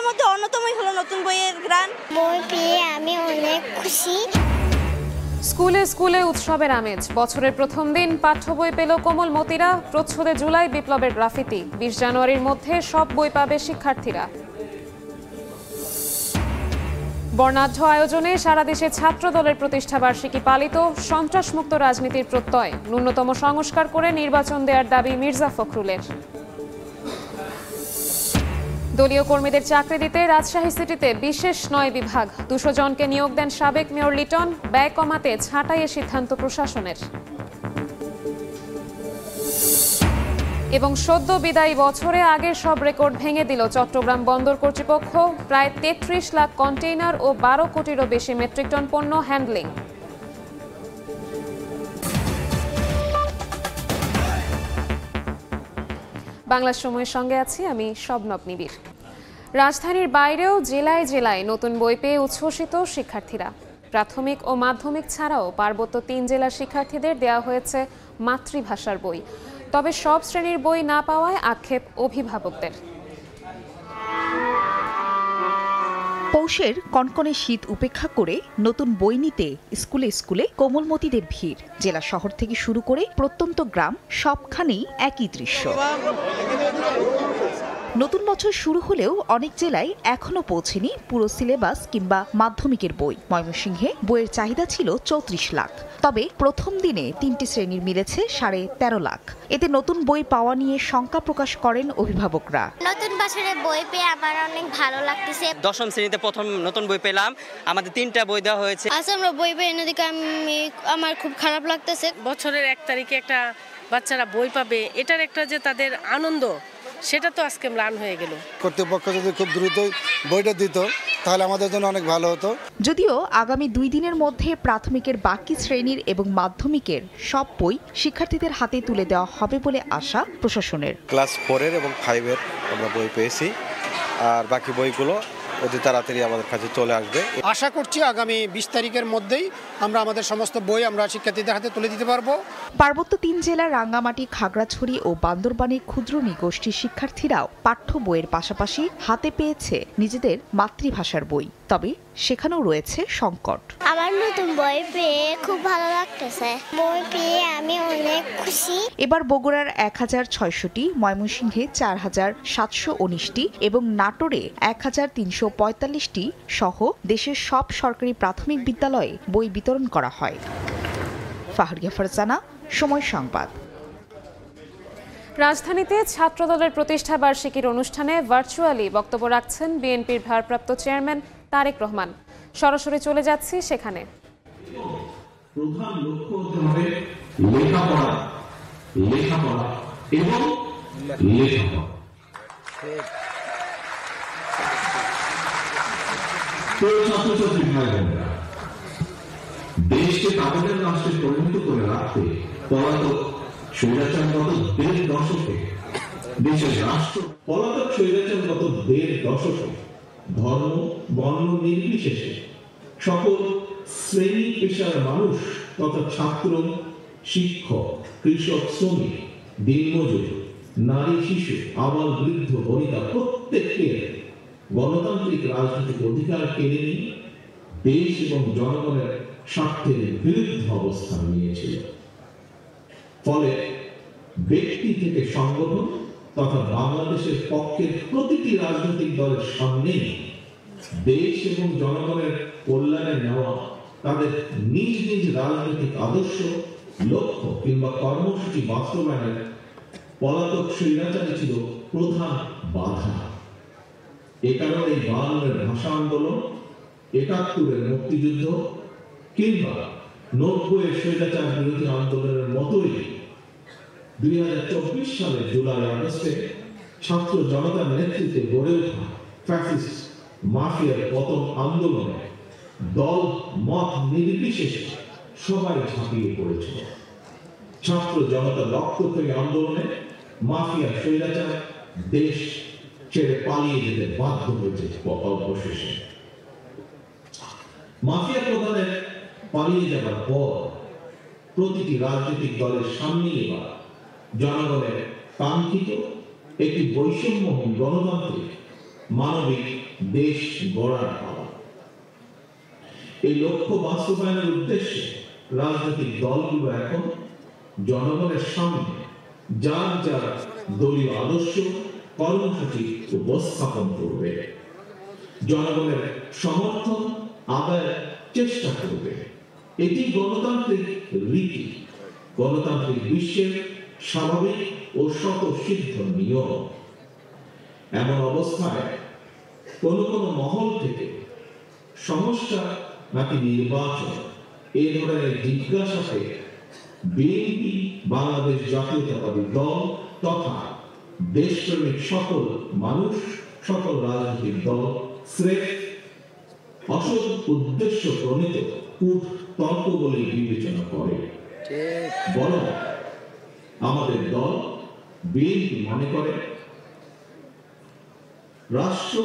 মধ্যে অন্যতমই হলো নতুন বইয়ের ঘ্রাণ। বই পেয়ে আমি অনেক খুশি। স্কুলে স্কুলে উৎসবের আমেজ। বছরের প্রথম দিন পাঠ্য বই পেল কোমল মতিরা। প্রচ্ছদে জুলাই বিপ্লবের গ্রাফিতি। 20 জানুয়ারির মধ্যে সব বই পাবে শিক্ষার্থীরা। বর্ণাঢ্য আয়োজনে সারা দেশে ছাত্র দলের প্রতিষ্ঠাবার্ষিকী পালিত। সন্ত্রাসমুক্ত রাজনীতির প্রত্যয়। ন্যূনতম সংস্কার করে নির্বাচন দেওয়ার দাবি মির্জা ফখরুলের। দলীয় কর্মীদের চাকরি দিতে রাজশাহী সিটিতে বিশেষ 9 বিভাগ। 200 জনকে নিয়োগ দেন সাবেক মেয়র লিটন। ব্যয় কমাতে ছাঁটাইয়ের সিদ্ধান্ত প্রশাসনের। এবং সদ্য বিদায়ী বছরে আগের সব রেকর্ড ভেঙে দিল চট্টগ্রাম বন্দর কর্তৃপক্ষ। প্রায় 33 লাখ কন্টেইনার ও 12 কোটিরও বেশি মেট্রিক টন পণ্য হ্যান্ডলিং। বাংলা সময়ের সঙ্গে আছি আমি শবনব নিবিড়। রাজধানীর বাইরেও জেলায় জেলায় নতুন বই পেয়ে উচ্ছ্বসিত শিক্ষার্থীরা। প্রাথমিক ও মাধ্যমিক ছাড়াও পার্বত্য 3 জেলার শিক্ষার্থীদের দেওয়া হয়েছে মাতৃভাষার বই। তবে সব শ্রেণীর বই না পাওয়ায় আক্ষেপ অভিভাবকদের। পৌষের কনকনে শীত উপেক্ষা করে নতুন বই নিতে স্কুলে স্কুলে কোমলমতিদের ভিড়। জেলা শহর থেকে শুরু করে প্রত্যন্ত গ্রাম সবখানেই একই দৃশ্য। নতুন বছর শুরু হলেও অনেক জেলায় এখনো পৌঁছেনি পুরো সিলেবাস কিংবা মাধ্যমিকের বই। ময়মনসিংহে বইয়ের চাহিদা ছিল 34 লাখ। তবে প্রথম দিনে 3টি শ্রেণীর মিলেছে 13.5 লাখ। এতে নতুন বই পাওয়া নিয়ে শঙ্কা প্রকাশ করেন অভিভাবকরা। নতুন বছরে বই পেয়ে আমার অনেক ভালো লাগতেছে। 10ম শ্রেণীতে প্রথম নতুন বই পেলাম। আমাদের 3টা বই দেওয়া হয়েছে। আজ আমরা বই পেয়ে এদিকে আমার খুব খারাপ লাগতেছে। বছরের 1 তারিখে একটা বাচ্চারা বই পাবে, এটার একটা যে তাদের আনন্দ, সেটা তো আজকে ম্লান হয়ে গেল। কর্তৃপক্ষ যদি খুব দ্রুতই বইটা দিত তাহলে আমাদের জন্য অনেক ভালো হতো। যদিও আগামী 2 দিনের মধ্যে প্রাথমিকের বাকি শ্রেণীর এবং মাধ্যমিকের সব বই শিক্ষার্থীদের হাতে তুলে দেওয়া হবে বলে আশা প্রশাসনের। ক্লাস 4-এর এবং 5-এর আমরা বই পেয়েছি, আর বাকি বইগুলো অতি তাড়াতাড়ি আমাদের কাছে চলে আসবে। আশা করছি আগামী 20 তারিখের মধ্যেই আমরা আমাদের সমস্ত বই আমরা শিক্ষার্থীদের হাতে তুলে দিতে পারবো। পার্বত্য 3 জেলার রাঙ্গামাটি, খাগড়াছড়ি ও বান্দরবানের ক্ষুদ্র নৃগোষ্ঠীর শিক্ষার্থীরাও পাঠ্য বইয়ের পাশাপাশি হাতে পেয়েছে নিজেদের মাতৃভাষার বই। তবে সেখানেও রয়েছে সংকট। আমার নতুন বই পেয়ে খুব ভালো লাগতেছে। বই পেয়ে আমি অনেক খুশি। এবার বগুড়ার 1060টি, ময়মনসিংহে 4719টি এবং নাটোরে 1345টি সহ দেশের সব সরকারি প্রাথমিক বিদ্যালয়ে বই বিতরণ করা হয়। ফাহরিয়া ফারজানা, সময় সংবাদ। রাজধানীতে ছাত্রদলের প্রতিষ্ঠাবার্ষিকীর অনুষ্ঠানে ভার্চুয়ালি বক্তব্য রাখছেন বিএনপির ভারপ্রাপ্ত চেয়ারম্যান তারেক রহমান। সরাসরি চলে যাচ্ছি সেখানে। প্রধান লক্ষ্য হতে হবে লেখাপড়া, লেখাপড়া এবং লেখাপড়া। ছাত্রছাত্রী ভাই বোনেরা, দেশকে কাগজের রাষ্ট্রে পরিণত করে রাখতে পলাতক স্বৈরাচার গত 1.5 দশকে দেশের রাষ্ট্র পলাতক স্বৈরাচার গত 1.5 দশকে ধর্ম বর্ণ নির্বিশেষে সকল শ্রেণী পেশার মানুষ তথা ছাত্র, শিক্ষক, কৃষক, শ্রমিক, দিনমজুর, নারী, শিশু, আবাল, বৃদ্ধ, বনিতা প্রত্যেককে গণতান্ত্রিক রাজনৈতিক অধিকার কেড়ে নিয়ে দেশ এবং জনগণের স্বার্থের বিরুদ্ধে অবস্থান নিয়েছিল। ফলে ব্যক্তি থেকে সংগঠন তথা বাংলাদেশের পক্ষের প্রতিটি রাজনৈতিক দলের সামনে দেশ এবং জনগণের কল্যাণে নেওয়া তাদের নিজ নিজ রাজনৈতিক আদর্শ, লক্ষ্য কিংবা কর্মসূচি বাস্তবায়নের পলাতক স্বৈরাচারী ছিল প্রধান বাধা। এ কারণে 52-এর ভাষা আন্দোলন, 71-এর মুক্তিযুদ্ধ কিংবা 90-এর স্বৈরাচার বিরোধী আন্দোলনের মতোই 2024 সালের জুলাই আগস্টে ছাত্র জনতার নেতৃত্বে গড়ে ওঠা ফ্যাসিস্ট মাফিয়ার পতন আন্দোলনে দল মত নির্বিশেষে সবাই ঝাঁপিয়ে পড়েছিল। ছাত্র জনতার রক্ত থেকে আন্দোলনে মাফিয়া স্বৈরাচার দেশ ছেড়ে পালিয়ে যেতে বাধ্য হয়েছে। অবশেষে মাফিয়া প্রধানের পালিয়ে যাবার পর প্রতিটি রাজনৈতিক দলের সামনে এবার জনগণের কাঙ্ক্ষিত একটি বৈষম্যহীন গণতান্ত্রিক মানবিক দেশ গড়ার পালা। এই লক্ষ্য বাস্তবায়নের উদ্দেশ্যে রাজনৈতিক দলগুলো এখন জনগণের সামনে যার যার দলীয় আদর্শ কর্মসূচি উপস্থাপন করবে, জনগণের সমর্থন আদায়ের চেষ্টা করবে। এটি গণতান্ত্রিক রীতি, গণতান্ত্রিক বিশ্বের স্বাভাবিক ও স্বতঃসিদ্ধ নিয়ম। এমন অবস্থায় কোন কোন মহল থেকে সমস্যা নাকি নির্বাচন এ ধরনের জিজ্ঞাসাকে বিএনপি, বাংলাদেশ জাতীয়তাবাদী দল তথা দেশপ্রেমিক সকল মানুষ, সকল রাজনৈতিক দল স্রেফ অসৎ উদ্দেশ্য প্রণীত কূট তর্ক বলে বিবেচনা করে। বরং আমাদের দল বিএনপি মনে করে রাষ্ট্র,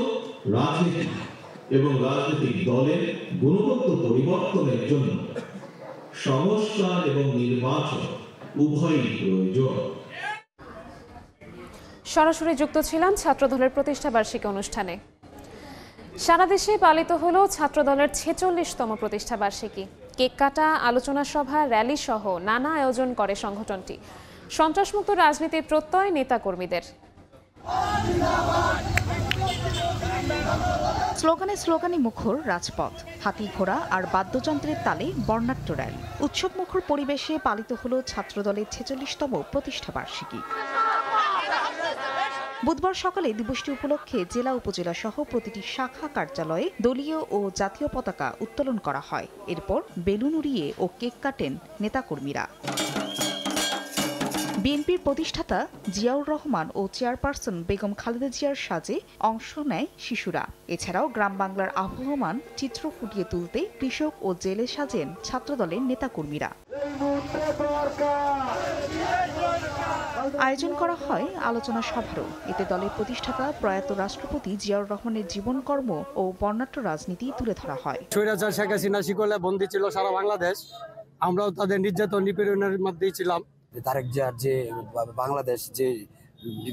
রাজনীতি এবং রাজনৈতিক দলের গুণগত পরিবর্তনের জন্য সংস্কার এবং নির্বাচন উভয়ই প্রয়োজন। সরাসরি যুক্ত ছিলাম ছাত্রদলের প্রতিষ্ঠাবার্ষিকী অনুষ্ঠানে। সারা দেশে পালিত হলো ছাত্রদলের 46তম প্রতিষ্ঠাবার্ষিকী। কেক কাটা, আলোচনা সভা, র্যালি সহ নানা আয়োজন করে সংগঠনটি। সন্ত্রাসমুক্ত রাজনীতির প্রত্যয় নেতাকর্মীদের। স্লোগানে স্লোগানে মুখর রাজপথ, হাতি ঘোড়া আর বাদ্যযন্ত্রের তালে বর্ণাঢ্য র্যালি। উৎসব মুখর পরিবেশে পালিত হলো ছাত্রদলের 46তম প্রতিষ্ঠাবার্ষিকী। বুধবার সকালে দিবসটি উপলক্ষে জেলা, উপজেলা সহ প্রতিটি শাখা কার্যালয়ে দলীয় ও জাতীয় পতাকা উত্তোলন করা হয়। এরপর বেলুন উড়িয়ে ও কেক কাটেন নেতাকর্মীরা। বিএনপির প্রতিষ্ঠাতা জিয়াউর রহমান ও চেয়ারপারসন বেগম খালেদা জিয়ার সাজে অংশ নেয় শিশুরা। এছাড়াও গ্রাম বাংলার আবহমান চিত্র ফুটিয়ে তুলতে কৃষক ও জেলে সাজেন ছাত্রদলের নেতাকর্মীরা। আয়োজন করা হয় আলোচনা সভারও। এতে দলের প্রতিষ্ঠাতা প্রয়াত রাষ্ট্রপতি জিয়াউর রহমানের জীবনকর্ম ও বর্ণাঢ্য রাজনীতি তুলে ধরা হয়। স্বৈরাচার শেখ হাসিনা শিকলে বন্দী ছিল সারা বাংলাদেশ, আমরাও তাদের নির্যাতন নিপীড়নের মধ্যেই ছিলাম। তারেক জিয়ার যে বাংলাদেশ যে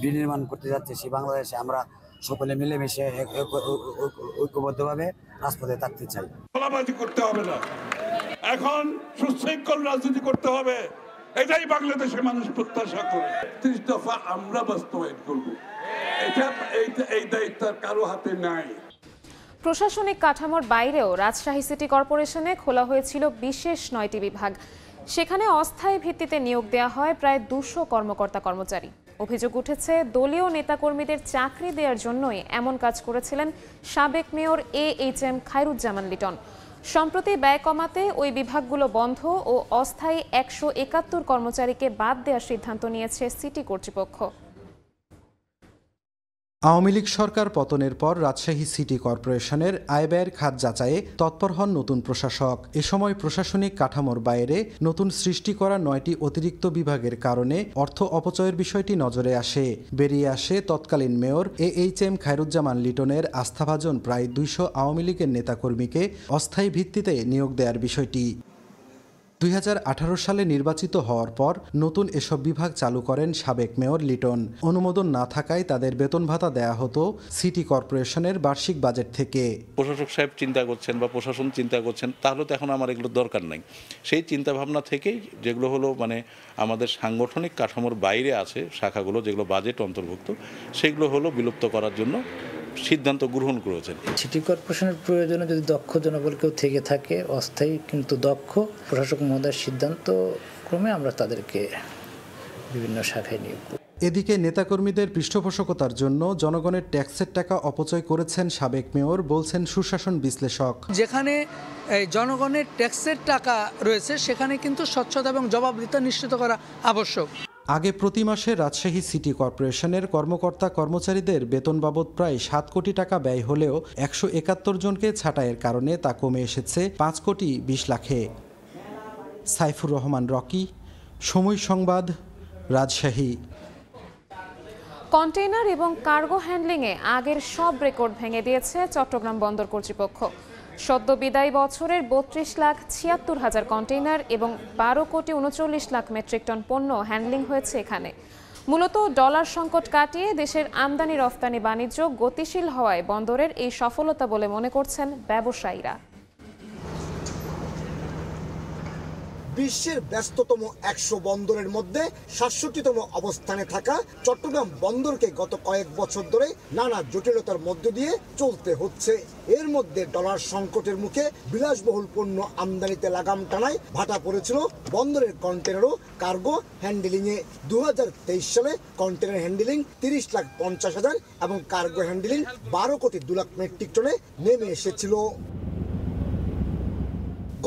বিনির্মাণ করতে যাচ্ছে, সেই বাংলাদেশে আমরা সকলে মিলেমিশে ঐক্যবদ্ধভাবে রাজপথে থাকতে চাই। গোলাবাজি করতে হবে না, এখন সুশৃঙ্খল রাজনীতি করতে হবে, এটাই বাংলাদেশের মানুষ প্রত্যাশা করে। ৩০ দফা আমরা বাস্তবায়ন করব, এই দায়িত্ব কারো হাতে নাই। প্রশাসনিক কাঠামোর বাইরেও রাজশাহী সিটি কর্পোরেশনে খোলা হয়েছিল বিশেষ 9টি বিভাগ। সেখানে অস্থায়ী ভিত্তিতে নিয়োগ দেওয়া হয় প্রায় 200 কর্মকর্তা কর্মচারী। অভিযোগ উঠেছে দলীয় নেতাকর্মীদের চাকরি দেওয়ার জন্যই এমন কাজ করেছিলেন সাবেক মেয়র AHM খায়রুজ্জামান লিটন। সম্প্রতি ব্যয় কমাতে ওই বিভাগগুলো বন্ধ ও অস্থায়ী 171 কর্মচারীকে বাদ দেওয়ার সিদ্ধান্ত নিয়েছে সিটি কর্তৃপক্ষ। আওয়ামী লীগ সরকার পতনের পর রাজশাহী সিটি কর্পোরেশনের আয় ব্যয়ের খাত যাচাইয়ে তৎপর হন নতুন প্রশাসক। এ সময় প্রশাসনিক কাঠামোর বাইরে নতুন সৃষ্টি করা 9টি অতিরিক্ত বিভাগের কারণে অর্থ অপচয়ের বিষয়টি নজরে আসে। বেরিয়ে আসে তৎকালীন মেয়র AHM খায়রুজ্জামান লিটনের আস্থাভাজন প্রায় 200 আওয়ামী লীগের নেতাকর্মীকে অস্থায়ী ভিত্তিতে নিয়োগ দেওয়ার বিষয়টি। 2018 সালে নির্বাচিত হওয়ার পর নতুন এসব বিভাগ চালু করেন সাবেক মেয়র লিটন। অনুমোদন না থাকায় তাদের বেতন ভাতা দেয়া হতো সিটি কর্পোরেশনের বার্ষিক বাজেট থেকে। প্রশাসক সাহেব চিন্তা করছেন বা প্রশাসন চিন্তা করছেন, তাহলে তো এখন আমার এগুলো দরকার নাই। সেই চিন্তা ভাবনা থেকেই যেগুলো হলো আমাদের সাংগঠনিক কাঠামোর বাইরে আছে শাখাগুলো, যেগুলো বাজেট অন্তর্ভুক্ত, সেগুলো হলো বিলুপ্ত করার জন্য সিদ্ধান্ত গ্রহণ করেছেন। সিটি কর্পোরেশনের প্রয়োজনে যদি দক্ষ জনবল কেউ থেকে থাকে, অস্থায়ী কিন্তু দক্ষ, প্রশাসক মহোদয়ের সিদ্ধান্ত ক্রমে আমরা তাদেরকে বিভিন্ন শাখায় নিয়োগ করি। এদিকে নেতাকর্মীদের পৃষ্ঠপোষকতার জন্য জনগণের ট্যাক্সের টাকা অপচয় করেছেন সাবেক মেয়র, বলছেন সুশাসন বিশ্লেষক। যেখানে জনগণের ট্যাক্সের টাকা রয়েছে সেখানে কিন্তু স্বচ্ছতা এবং জবাবদিহিতা নিশ্চিত করা আবশ্যক। আগে প্রতি মাসে রাজশাহী সিটি কর্পোরেশনের কর্মকর্তা কর্মচারীদের বেতন বাবদ প্রায় 7 কোটি টাকা ব্যয় হলেও 171 জনকে ছাঁটাইয়ের কারণে তা কমে এসেছে 5 কোটি 20 লাখে। সাইফুর রহমান রকি, সময় সংবাদ, রাজশাহী। কন্টেইনার এবং কার্গো হ্যান্ডলিংয়ে আগের সব রেকর্ড ভেঙে দিয়েছে চট্টগ্রাম বন্দর কর্তৃপক্ষ। সদ্য বিদায়ী বছরের 32,76,000 কন্টেইনার এবং 12 কোটি 39 লাখ মেট্রিক টন পণ্য হ্যান্ডলিং হয়েছে এখানে। মূলত ডলার সংকট কাটিয়ে দেশের আমদানি রফতানি বাণিজ্য গতিশীল হওয়ায় বন্দরের এই সফলতা বলে মনে করছেন ব্যবসায়ীরা। বিশ্বের ব্যস্ততম 100 বন্দরের মধ্যে 67তম অবস্থানে থাকা চট্টগ্রাম বন্দরকে গত কয়েক বছর ধরে নানা জটিলতার মধ্য দিয়ে চলতে হচ্ছে। এর মধ্যে ডলার সংকটের মুখে বিলাসবহুল পণ্য আমদানিতে লাগাম টানায় ভাটা পড়েছিল বন্দরের কন্টেনার ও কার্গো হ্যান্ডেলিংয়ে। 2023 সালে কন্টেনার হ্যান্ডেলিং 30,50,000 এবং কার্গো হ্যান্ডেলিং 12,02,00,000 মেট্রিক টনে নেমে এসেছিল।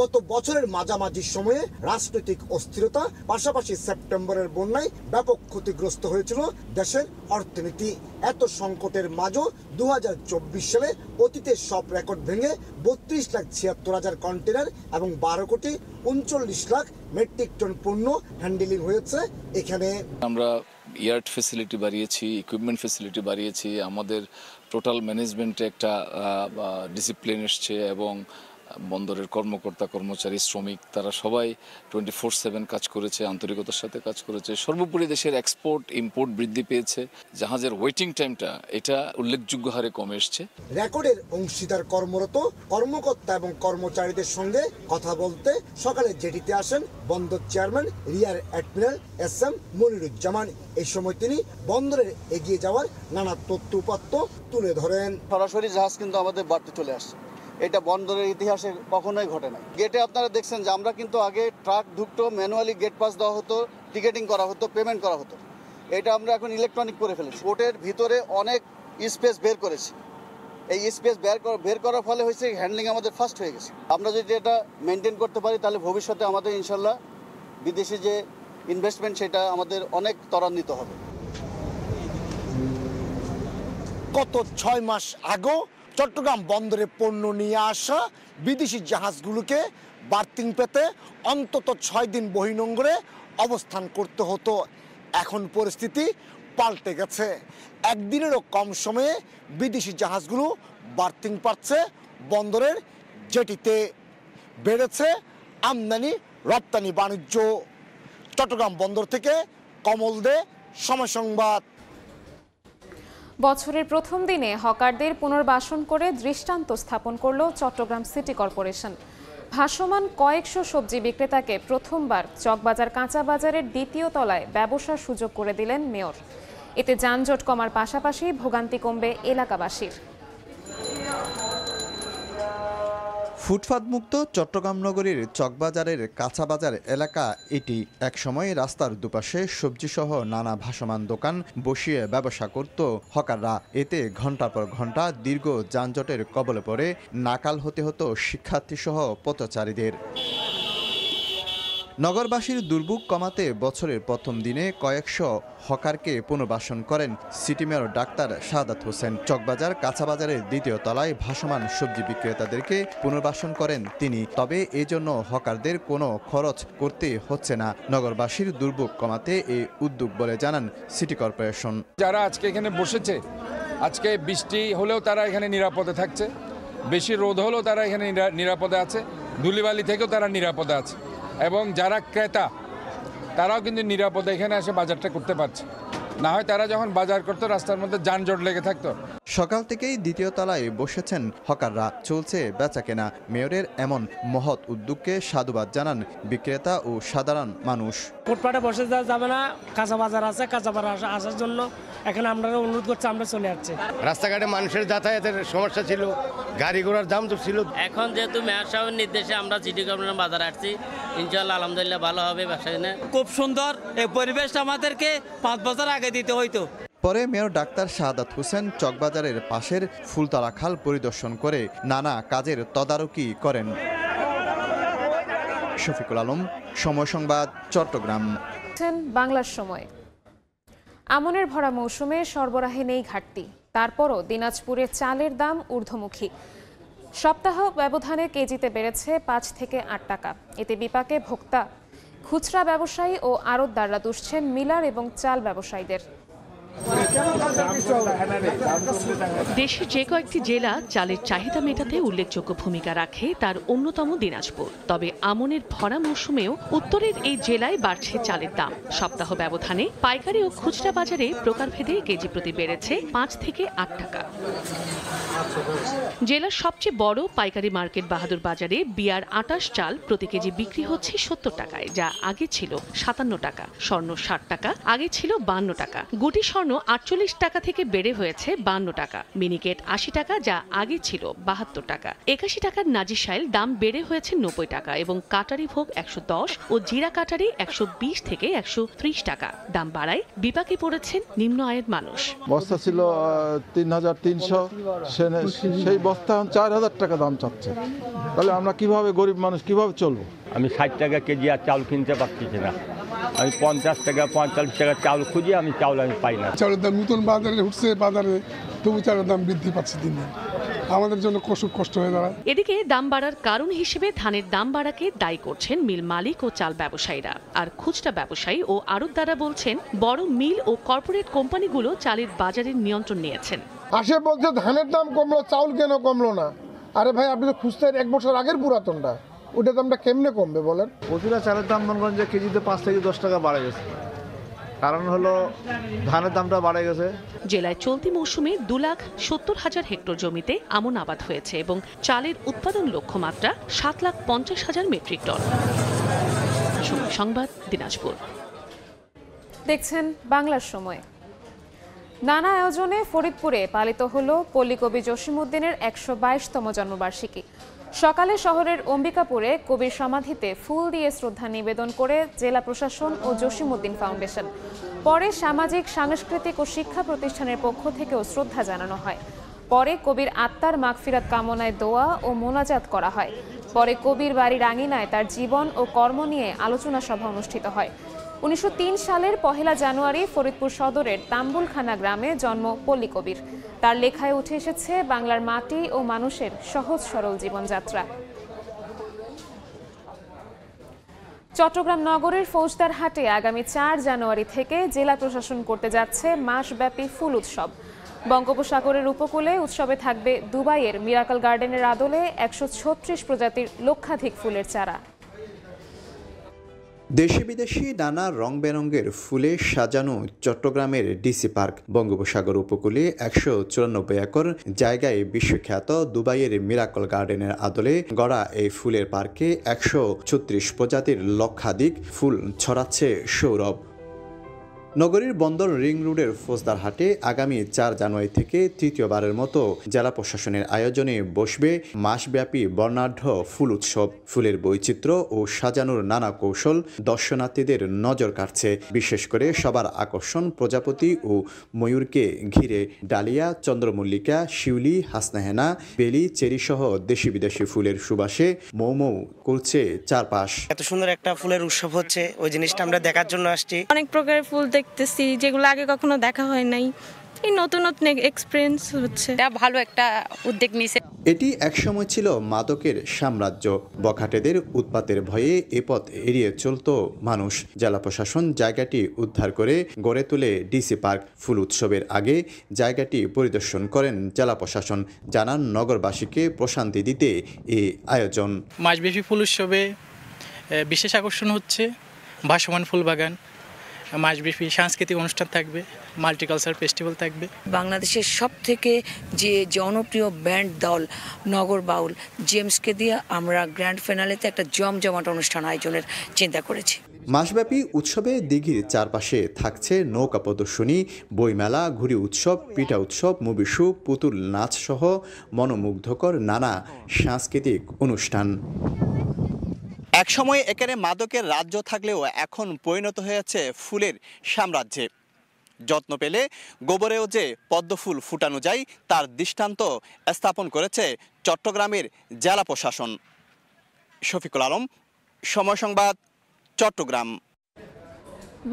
গত বছরের মাঝামাঝি সময়ে রাজনৈতিক অস্থিরতা পাশাপাশি সেপ্টেম্বরের বন্যায় ব্যাপক ক্ষতিগ্রস্ত হয়েছিল দেশের অর্থনীতি। এত সংকটের মাঝেও 2024 সালে অতীতের সব রেকর্ড ভেঙে 32,76,000 কন্টেনার এবং 12,39,00,000 মেট্রিক টন পণ্য হ্যান্ডেলিং হয়েছে এখানে। আমরা ইয়ার্ড ফ্যাসিলিটি বাড়িয়েছি, ইকুইপমেন্ট ফ্যাসিলিটি বাড়িয়েছি, আমাদের টোটাল ম্যানেজমেন্টে একটা ডিসিপ্লিন এসছে এবং বন্দরের কর্মকর্তা কর্মচারী শ্রমিক তারা সবাই 24/7 কাজ করেছে, আন্তরিকতার সাথে কাজ করেছে। সর্বোপরি দেশের এক্সপোর্ট ইম্পোর্ট বৃদ্ধি পেয়েছে, জাহাজের ওয়েটিং টাইমটা এটা উল্লেখযোগ্য হারে কমে এসছে। রেকর্ডের অংশীদার কর্মরত কর্মকর্তা এবং কর্মচারীদের সঙ্গে কথা বলতে সকালে জেটিতে আসেন বন্দর chairman rear admiral SM Moniruzzaman. এই সময় তিনি বন্দরের এগিয়ে যাওয়ার নানা তথ্য উপাত্ত তুলে ধরেন। সরাসরি জাহাজ কিন্তু আমাদের বাড়তে চলে আসছে, এটা বন্দরের ইতিহাসে কখনোই ঘটে না। গেটে আপনারা দেখছেন যে আমরা কিন্তু আগে ট্রাক ঢুকতো, ম্যানুয়ালি গেট পাস দেওয়া হতো, টিকেটিং করা হতো, পেমেন্ট করা হতো। এটা আমরা এখন ইলেকট্রনিক করে ফেলেছি। পোর্টের ভিতরে অনেক স্পেস বের করেছি। এই স্পেস বের করার ফলে হয়েছে হ্যান্ডলিং আমাদের ফাস্ট হয়ে গেছে। আমরা যদি এটা মেনটেন করতে পারি তাহলে ভবিষ্যতে আমাদের ইনশাল্লাহ বিদেশি যে ইনভেস্টমেন্ট সেটা আমাদের অনেক ত্বরান্বিত হবে। গত 6 মাস আগেও চট্টগ্রাম বন্দরে পণ্য নিয়ে আসা বিদেশি জাহাজগুলোকে বার্থিং পেতে অন্তত 6 দিন বহির্নোঙরে অবস্থান করতে হতো। এখন পরিস্থিতি পাল্টে গেছে। একদিনেরও কম সময়ে বিদেশি জাহাজগুলো বার্থিং পাচ্ছে বন্দরের জেটিতে। বেড়েছে আমদানি রপ্তানি বাণিজ্য। চট্টগ্রাম বন্দর থেকে কমল দে, সময় সংবাদ। বছরের প্রথম দিনে হকারদের পুনর্বাসন করে দৃষ্টান্ত স্থাপন করল চট্টগ্রাম সিটি কর্পোরেশন। ভাসমান কয়েকশো সবজি বিক্রেতাকে প্রথমবার চকবাজার কাঁচা বাজারের দ্বিতীয় তলায় ব্যবসার সুযোগ করে দিলেন মেয়র। এতে যানজট কমার পাশাপাশি ভোগান্তি কমবে এলাকাবাসীর। ফুটপাত মুক্ত চট্টগ্রাম নগরীর চকবাজারের কাঁচা বাজার এলাকা এটি। একসময় রাস্তার দুপাশে সবজিসহ নানা ভাসমান দোকান বসিয়ে ব্যবসা করত হকাররা। এতে ঘন্টার পর ঘন্টা দীর্ঘ যানজটের কবলে পড়ে নাকাল হতে হতো শিক্ষার্থীসহ পথচারীদের। নগরবাসীর দুর্ভোগ কমাতে বছরের প্রথম দিনে কয়েকশো হকারকে পুনর্বাসন করেন city mayor doctor Shahadat Hossain. Chawkbazar কাঁচা বাজারের দ্বিতীয় তলায় ভাসমান সবজি বিক্রেতাদেরকে পুনর্বাসন করেন তিনি। তবে এজন্য হকারদের কোনো খরচ করতে হচ্ছে না। নগরবাসীর দুর্ভোগ কমাতে এই উদ্যোগ বলে জানান সিটি কর্পোরেশন। যারা আজকে এখানে বসেছে, আজকে বৃষ্টি হলেও তারা এখানে নিরাপদে থাকছে, বেশি রোদ হলেও তারা এখানে নিরাপদে আছে, ধুলিবালি থেকেও তারা নিরাপদে আছে এবং যারা ক্রেতা তারাও কিন্তু নিরাপদে এখানে এসে বাজারটা করতে পারছে। না হয় তারা যখন বাজার করতো রাস্তার মধ্যে যানজট লেগে থাকতো। সকাল থেকেই দ্বিতীয় তলায় বসেছেন হকাররা, চলছে বেচাকেনা। মেয়রের এমন মহৎ উদ্যোগকে সাধুবাদ জানান বিক্রেতা ও সাধারণ মানুষ। ফুটপাতে বসে যাবে না, কাঁচা বাজার আছে, কাঁচা বাজার আসার জন্য এখানে আমরা অনুরোধ করছি, আমরা চলে যাচ্ছি। রাস্তাঘাটে মানুষের যাতায়াতের সমস্যা ছিল, গাড়ি ঘোড়ার দাম তো ছিল। এখন যেহেতু মেয়র সাহেবের নির্দেশে আমরা সিটি কর্পোরেশন বাজার আসছি, ইনশাআল্লাহ আলহামদুলিল্লাহ ভালো হবে ব্যবসা। খুব সুন্দর এই পরিবেশটা আমাদেরকে 5 বছর আগে দিতে হইতো। পরে মেয়র ডাক্তার শাহাদাত হোসেন চকবাজারের পাশের ফুলতলা খাল পরিদর্শন করে নানা কাজের তদারকি করেন। শফিকুল আলম, সময় সংবাদ, চট্টগ্রাম। বাংলার সময়। আমনের ভরা মৌসুমে সরবরাহে নেই ঘাটতি, তারপরও দিনাজপুরে চালের দাম ঊর্ধ্বমুখী। সপ্তাহ ব্যবধানে কেজিতে বেড়েছে 5 থেকে 8 টাকা। এতে বিপাকে ভোক্তা, খুচরা ব্যবসায়ী ও আড়তদাররা দুষছেন মিলার এবং চাল ব্যবসায়ীদের। দেশের যে কয়েকটি জেলা চালের চাহিদা মেটাতে উল্লেখযোগ্য ভূমিকা রাখে তার অন্যতম দিনাজপুর। তবে আমনের ভরা মৌসুমেও উত্তরের এই জেলায় বাড়ছে চালের দাম। সপ্তাহ ব্যবধানে পাইকারি ও খুচরা বাজারে প্রকারভেদে কেজি প্রতি বেড়েছে ৫ থেকে ৮ টাকা। জেলার সবচেয়ে বড় পাইকারি মার্কেট বাহাদুর বাজারে বিয়ার ২৮ চাল প্রতি কেজি বিক্রি হচ্ছে ৭০ টাকায়, যা আগে ছিল ৫৭ টাকা। স্বর্ণ ৬০ টাকা, আগে ছিল ৫২ টাকা। গুটি স্বর্ণ ৪৮ টাকা থেকে বেড়ে হয়েছে ৫২ টাকা। মিনিকেট ৮০ টাকা, যা আগে ছিল ৭২ টাকা। ৮১ টাকার নাজিরশাইল দাম বেড়ে হয়েছে ৯০ টাকা এবং কাটারি ভোগ ১১০ ও জিরা কাটারি ১২০ থেকে ১৩০ টাকা। দাম বাড়ায় বিপাকে পড়েছেন নিম্ন আয়ের মানুষ। বস্তা ছিল ৩৩০০, সেই বস্তা ৪,০০০ টাকা দাম চাচ্ছে। তাহলে আমরা কিভাবে, গরিব মানুষ কিভাবে চলবো? আমি ৬০ টাকা কেজি আর চাউল কিনতে পারছি না। আমি ৫০ টাকা ৪৫ টাকা চাউল খুঁজি, আমি চাউল পাই না। চাউলের দাম নতুন বাজারে উঠছে, বাজারে তবু চাউলের দাম বৃদ্ধি পাচ্ছে দিন দিন। আমাদের জন্য কষ্ট হয়ে দাঁড়ায়। এদিকে দাম বাড়ার কারণ হিসেবে ধানের দাম বাড়াকে দায়ী করছেন মিল মালিক ও চাল ব্যবসায়ীরা। আর খুচরা ব্যবসায়ী ও আড়তদাররা বলছেন বড় মিল ও কর্পোরেট কোম্পানিগুলো চালের বাজারের নিয়ন্ত্রণ নিয়েছেন। আসে বলছে ধানের দাম কমলো, চাউল কেন কমলো না? আরে ভাই, আপনি তো খুঁজতেন 1 বছর আগের পুরাতনটা, ওটা দামটা কেমনে কমবে বলেন? প্রতিটা চালের দাম মনে করেন যে কেজিতে ৫ থেকে ১০ টাকা বাড়ে গেছে। কারণ হলো ধানের দামটা বাড়ে গেছে। জেলায় চলতি মৌসুমে ২,৭০,০০০ হেক্টর জমিতে আমন আবাদ হয়েছে এবং চালের উৎপাদন লক্ষ্যমাত্রা ৭,৫০,০০০ মেট্রিক টন। সংবাদ, দিনাজপুর। দেখছেন বাংলার সময়। নানা আয়োজনে ফরিদপুরে পালিত হল পল্লী কবি জসিমউদ্দিনের ১২২তম জন্মবার্ষিকী। সকালে শহরের অম্বিকাপুরে কবির সমাধিতে ফুল দিয়ে শ্রদ্ধা নিবেদন করে জেলা প্রশাসন ও জসিমউদ্দিন ফাউন্ডেশন। পরে সামাজিক, সাংস্কৃতিক ও শিক্ষা প্রতিষ্ঠানের পক্ষ থেকেও শ্রদ্ধা জানানো হয়। পরে কবির আত্মার মাগফিরাত কামনায় দোয়া ও মোনাজাত করা হয়। পরে কবির বাড়ির আঙিনায় তার জীবন ও কর্ম নিয়ে আলোচনা সভা অনুষ্ঠিত হয়। ১৯০৩ সালের ১ জানুয়ারি ফরিদপুর সদরের তাম্বুলখানা গ্রামে জন্ম পল্লী কবির। তার লেখায় উঠে এসেছে বাংলার মাটি ও মানুষের সহজ সরল জীবনযাত্রা। চট্টগ্রাম নগরের ফৌজদারহাটে আগামী ৪ জানুয়ারি থেকে জেলা প্রশাসন করতে যাচ্ছে মাসব্যাপী ফুল উৎসব। বঙ্গোপসাগরের উপকূলে উৎসবে থাকবে দুবাইয়ের মিরাকল গার্ডেনের আদলে ১৩৬ প্রজাতির লক্ষাধিক ফুলের চারা। দেশি বিদেশি নানা রং বেরঙের ফুলে সাজানো চট্টগ্রামের ডিসি পার্ক। বঙ্গোপসাগর উপকূলে ১৯৪ একর জায়গায় বিশ্বখ্যাত দুবাইয়ের মিরাকল গার্ডেনের আদলে গড়া এই ফুলের পার্কে ১৩৬ প্রজাতির লক্ষাধিক ফুল ছড়াচ্ছে সৌরভ। নগরীর বন্দর রিং রোডের ফৌজদারহাটে আগামী ৪ জানুয়ারি থেকে তৃতীয়বারের মতো জেলা প্রশাসনের আয়োজনে বসবে মাসব্যাপী বর্ণাঢ্য ফুল উৎসব। ফুলের বৈচিত্র্য ও সাজানোর নানা কৌশল দর্শনার্থীদের নজর কাড়ছে। বিশেষ করে সবার আকর্ষণ প্রজাপতি ও ময়ূরকে ঘিরে ডালিয়া, চন্দ্রমল্লিকা, শিউলি, হাসনাহেনা, বেলি, চেরি সহ দেশি বিদেশি ফুলের সুবাসে মৌ মৌ করছে চারপাশ। এত সুন্দর একটা ফুলের উৎসব হচ্ছে, ওই জিনিসটা আমরা দেখার জন্য আসছি। অনেক প্রকারের ফুল দেখতেছি যেগুলো আগে কখনো দেখা হয় নাই। এই নতুন নতুন এক্সপেরিয়েন্স হচ্ছে, এটা ভালো একটা উদ্যোগ নিয়েছে। এটি একসময় ছিল মাদকের সাম্রাজ্য। বখাটেদের উৎপাতের ভয়ে এ পথ এড়িয়ে চলত মানুষ। জেলা প্রশাসন জায়গাটি উদ্ধার করে গড়ে তোলে ডিসি পার্ক। ফুল উৎসবের আগে জায়গাটি পরিদর্শন করেন জেলা প্রশাসন। জানান নগরবাসীকে প্রশান্তি দিতে এই আয়োজন। মাসব্যাপী ফুল উৎসবে বিশেষ আকর্ষণ হচ্ছে ভাসমান ফুলবাগান, মাসব্যাপী সাংস্কৃতিক অনুষ্ঠান থাকবে, মাল্টিকালচার ফেস্টিভ্যাল থাকবে। বাংলাদেশের সবথেকে যে জনপ্রিয় ব্যান্ড দল নগর বাউল জেমসকে দিয়ে আমরা গ্র্যান্ড ফিনালেতে একটা জমজমাট অনুষ্ঠান আয়োজনের চিন্তা করেছি। মাসব্যাপী উৎসবে দিঘির চারপাশে থাকছে নৌকা প্রদর্শনী, বইমেলা, ঘুড়ি উৎসব, পিঠা উৎসব, মুভি শো, পুতুল নাচ সহ মনোমুগ্ধকর নানা সাংস্কৃতিক অনুষ্ঠান। একসময় এখানে মাদকের রাজ্য থাকলেও এখন পরিণত হয়েছে ফুলের সাম্রাজ্যে। যত্ন পেলে গোবরেও যে পদ্মফুল ফুটানো যায় তার দৃষ্টান্ত স্থাপন করেছে চট্টগ্রামের জেলা প্রশাসন। শফিকুল আলম, সময় সংবাদ, চট্টগ্রাম।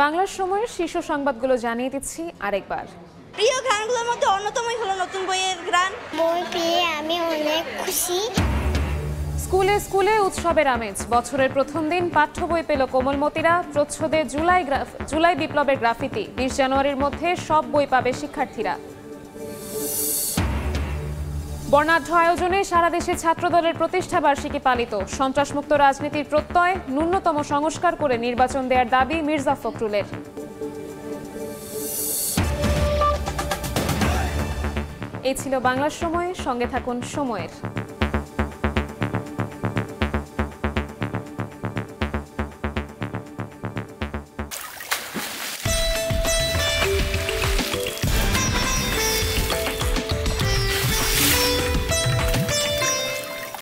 বাংলার সময়ের শীর্ষ সংবাদগুলো জানিয়ে দিচ্ছি আরেকবার। প্রিয় গানগুলোর মধ্যে অন্যতমই হলো নতুন বইয়ের গান। বই পেয়ে আমি অনেক খুশি। স্কুলে স্কুলে উৎসবের আমেজ। বছরের প্রথম দিন পাঠ্য বই পেল কোমলমতিরা। প্রচ্ছদে জুলাই বিপ্লবের গ্রাফিতি। 20 জানুয়ারির মধ্যে সব বই পাবে শিক্ষার্থীরা। বর্ণাঢ্য আয়োজনে সারা দেশে ছাত্রদলের প্রতিষ্ঠা বার্ষিকী পালিত। সন্ত্রাসমুক্ত রাজনীতির প্রত্যয়, ন্যূনতম সংস্কার করে নির্বাচন দেওয়ার দাবি মির্জা ফখরুলের। এই ছিল বাংলার সময়। সঙ্গে থাকুন সময়ের।